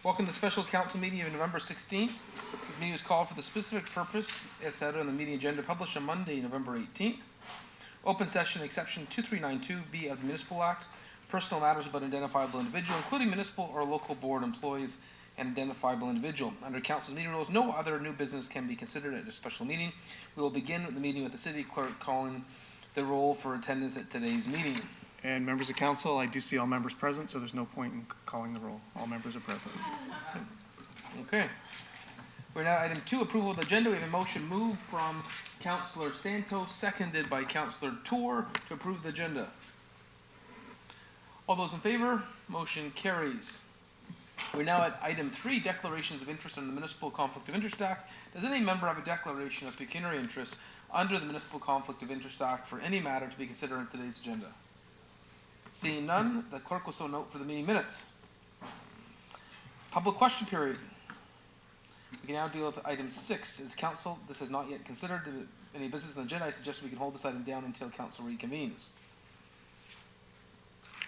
Welcome to the special council meeting of November 16th. This meeting is called for the specific purpose as set out on the meeting agenda published on Monday, November 18th. Open session exception 2392B of the Municipal Act, personal matters about identifiable individual, including municipal or local board employees and identifiable individual. Under council's meeting rules, no other new business can be considered at a special meeting. We will begin with the meeting with the city clerk calling the roll for attendance at today's meeting. And members of council, I do see all members present, so there's no point in calling the roll. All members are present. Okay. We're now at item 2, approval of the agenda. We have a motion moved from Councillor Santos, seconded by Councillor Tour to approve the agenda. All those in favor? Motion carries. We're now at item 3, declarations of interest under the Municipal Conflict of Interest Act. Does any member have a declaration of pecuniary interest under the Municipal Conflict of Interest Act for any matter to be considered on today's agenda? Seeing none, the clerk will so note for the meeting minutes. Public question period. We can now deal with item 6. As council, this is not yet considered any business on the agenda. I suggest we can hold this item down until council reconvenes.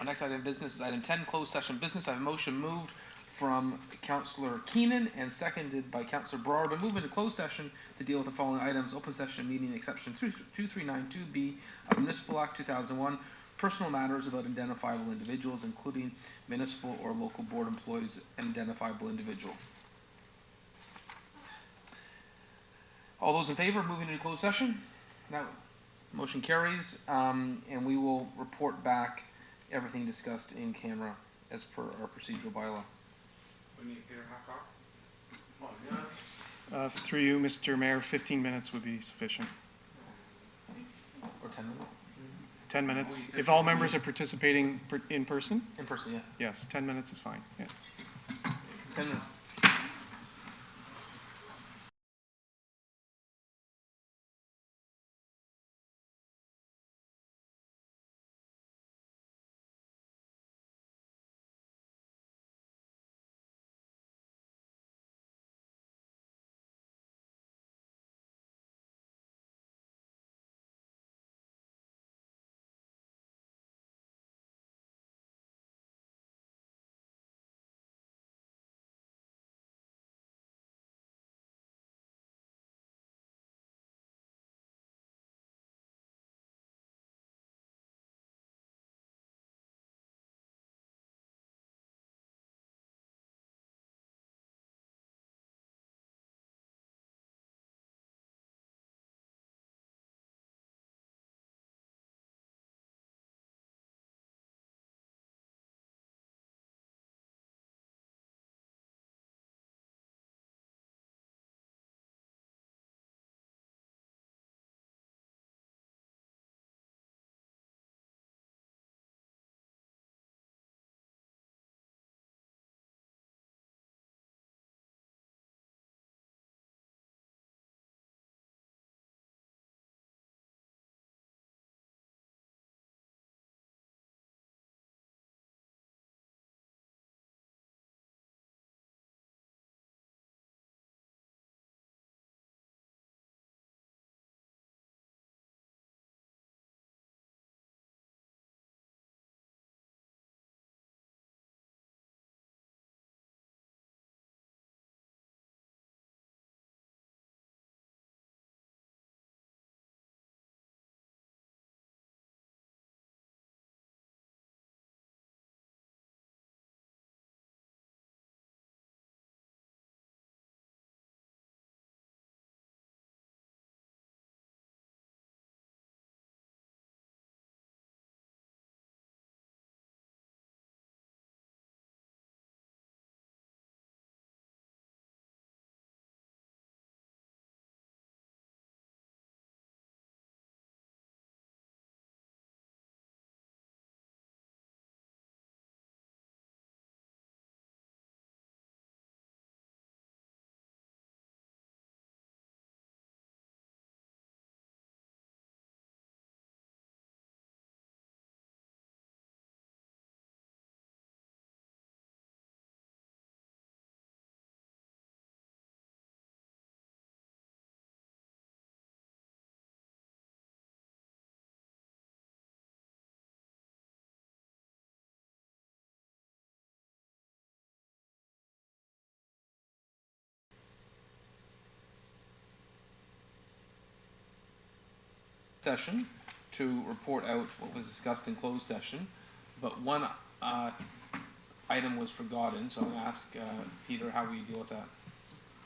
Our next item of business is item 10, closed session business. I have a motion moved from Councillor Keenan and seconded by Councillor Brower to move into closed session to deal with the following items: open session meeting exception 2392B of Municipal Act 2001, personal matters about identifiable individuals, including municipal or local board employees and identifiable individual. All those in favor of moving into closed session? That motion carries, and we will report back everything discussed in camera as per our procedural bylaw. We need Peter half hour? Through you, Mr. Mayor, 15 minutes would be sufficient. Or 10 minutes? 10 minutes. If all members are participating in person? In person, yeah. Yes, 10 minutes is fine. Yeah. 10 minutes. session to report out what was discussed in closed session, but one item was forgotten, so I'm going to ask Peter how we deal with that.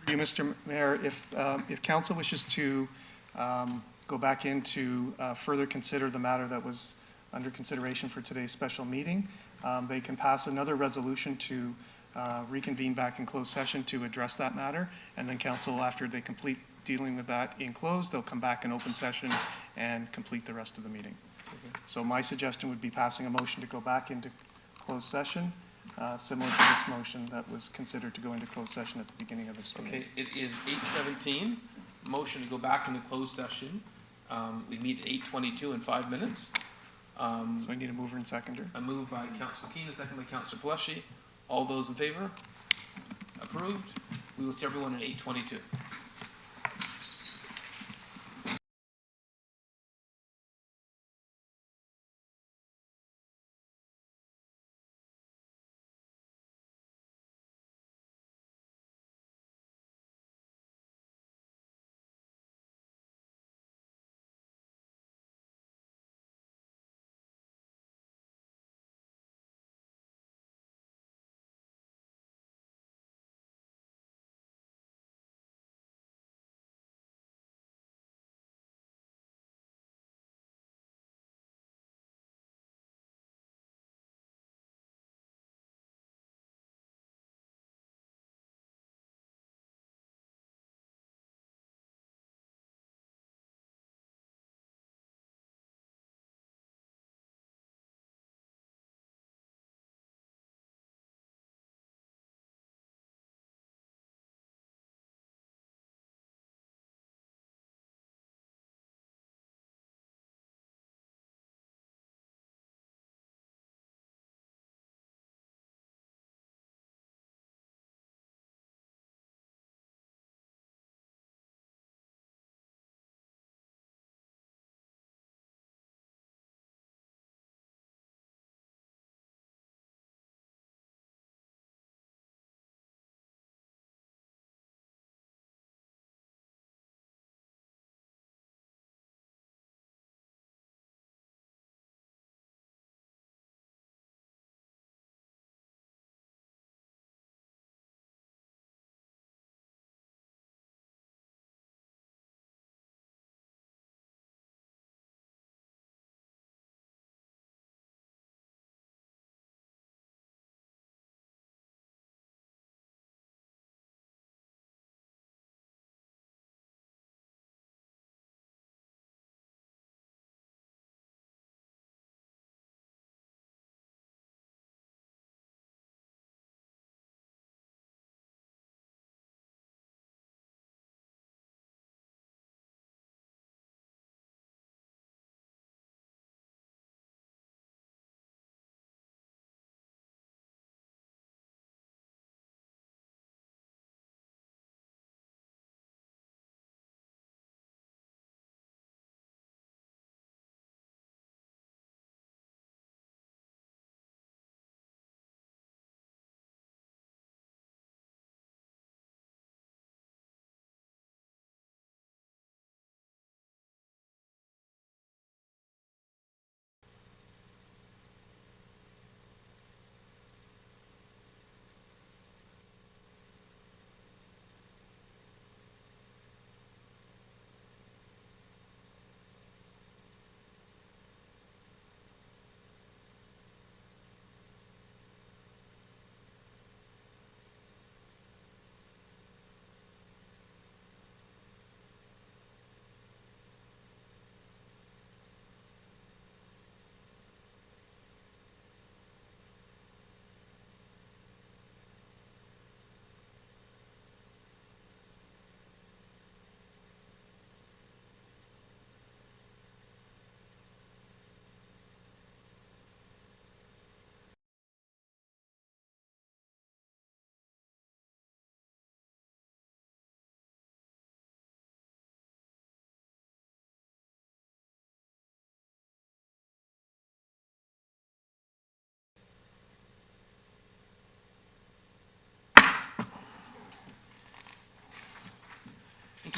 You, Mr. Mayor, if council wishes to go back in to further consider the matter that was under consideration for today's special meeting, they can pass another resolution to reconvene back in closed session to address that matter, and then council, after they complete dealing with that in closed, they'll come back in open session and complete the rest of the meeting. Okay. So my suggestion would be passing a motion to go back into closed session, similar to this motion that was considered to go into closed session at the beginning of this meeting. Okay, it is 8:17. Motion to go back into closed session. We meet at 8:22 in 5 minutes. So I need a mover and seconder. A move by Councillor Keane, a second by Councillor Pelletier. All those in favor? Approved. We will see everyone at 8:22.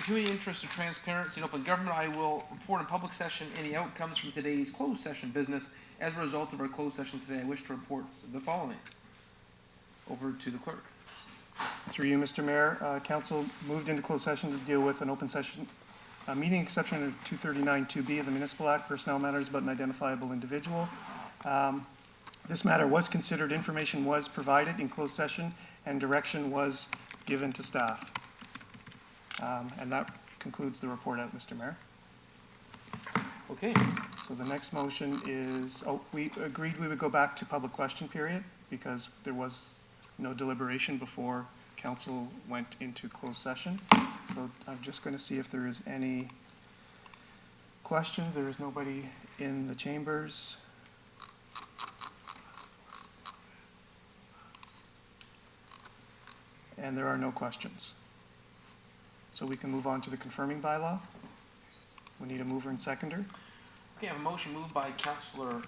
continuing interest of transparency in open government, I will report in public session any outcomes from today's closed session business. As a result of our closed session today, I wish to report the following. Over to the clerk. Through you, Mr. Mayor, council moved into closed session to deal with an open session meeting exception of 239(2)B of the Municipal Act, personnel matters about an identifiable individual. This matter was considered, information was provided in closed session, and direction was given to staff. And that concludes the report out, Mr. Mayor. Okay. So the next motion is, we agreed we would go back to public question period because there was no deliberation before council went into closed session. So I'm just going to see if there is any questions. There is nobody in the chambers. And there are no questions. So we can move on to the confirming bylaw. We need a mover and seconder. Okay, I have a motion moved by Councillor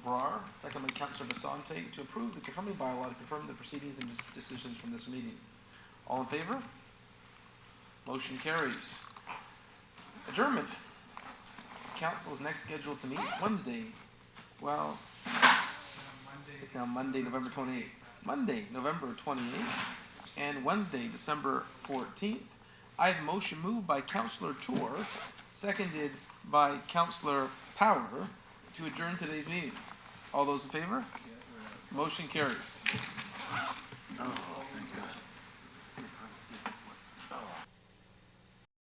Brar, second by Councillor Basante, to approve the confirming bylaw to confirm the proceedings and decisions from this meeting. All in favor? Motion carries. Adjournment. Council is next scheduled to meet Wednesday. Well, it's now Monday, November 28th. Monday, November 28th, and Wednesday, December 14th. I have a motion moved by Councillor Tour, seconded by Councillor Power, to adjourn today's meeting. All those in favor? Motion carries.